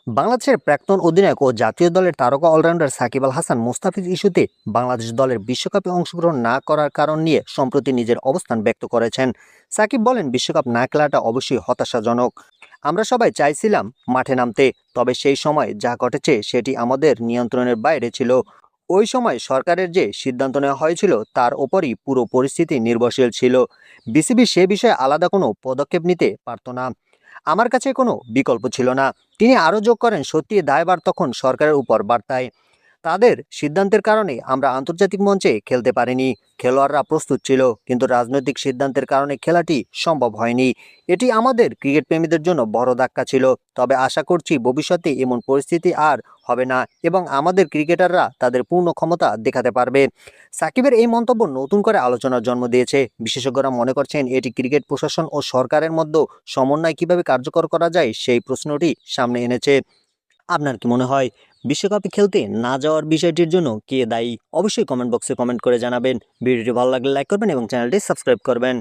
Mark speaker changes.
Speaker 1: বাংলাদেশের প্রাক্তন অধিনায়ক ও জাতীয় দলের তারকা অলরাউন্ডার সাকিব আল হাসান মুস্তাফিজ ইস্যুতে বাংলাদেশ দলের বিশ্বকাপে অংশগ্রহণ না করার কারণ নিয়ে সম্প্রতি নিজের অবস্থান ব্যক্ত করেছেন। সাকিব বলেন, বিশ্বকাপ না খেলাটা অবশ্যই হতাশাজনক। আমরা সবাই চাইছিলাম মাঠে নামতে, তবে সেই সময় যা ঘটেছে সেটি আমাদের নিয়ন্ত্রণের বাইরে ছিল। ওই সময় সরকারের যে সিদ্ধান্ত নেওয়া হয়েছিল তার ওপরই পুরো পরিস্থিতি নির্ভরশীল ছিল। বিসিবি সে বিষয়ে আলাদা কোনো পদক্ষেপ নিতে পারত না। আমার কাছে কোনো বিকল্প ছিল না। তিনি আরও যোগ করেন, সত্যি দায়ভার তখন সরকারের উপর বার্তায়। তাদের সিদ্ধান্তের কারণে আমরা আন্তর্জাতিক মঞ্চে খেলতে পারিনি। খেলোয়াড়রা প্রস্তুত ছিল, কিন্তু রাজনৈতিক সিদ্ধান্তের কারণে খেলাটি সম্ভব হয়নি। এটি আমাদের ক্রিকেট প্রেমীদের জন্য বড় ধাক্কা ছিল। তবে আশা করছি ভবিষ্যতে এমন পরিস্থিতি আর হবে না এবং আমাদের ক্রিকেটাররা তাদের পূর্ণ ক্ষমতা দেখাতে পারবে। সাকিবের এই মন্তব্য নতুন করে আলোচনার জন্ম দিয়েছে। বিশেষজ্ঞরা মনে করছেন এটি ক্রিকেট প্রশাসন ও সরকারের মধ্যে সমন্বয় কিভাবে কার্যকর করা যায় সেই প্রশ্নটি সামনে এনেছে। আপনার কি মনে হয়, বিশ্বকাপে খেলতে না যাওয়ার বিষয়টির জন্য কে দায়ী? অবশ্যই কমেন্ট বক্সে কমেন্ট করে জানাবেন। ভিডিওটি ভালো লাগলে লাইক করবেন এবং চ্যানেলটি সাবস্ক্রাইব করবেন।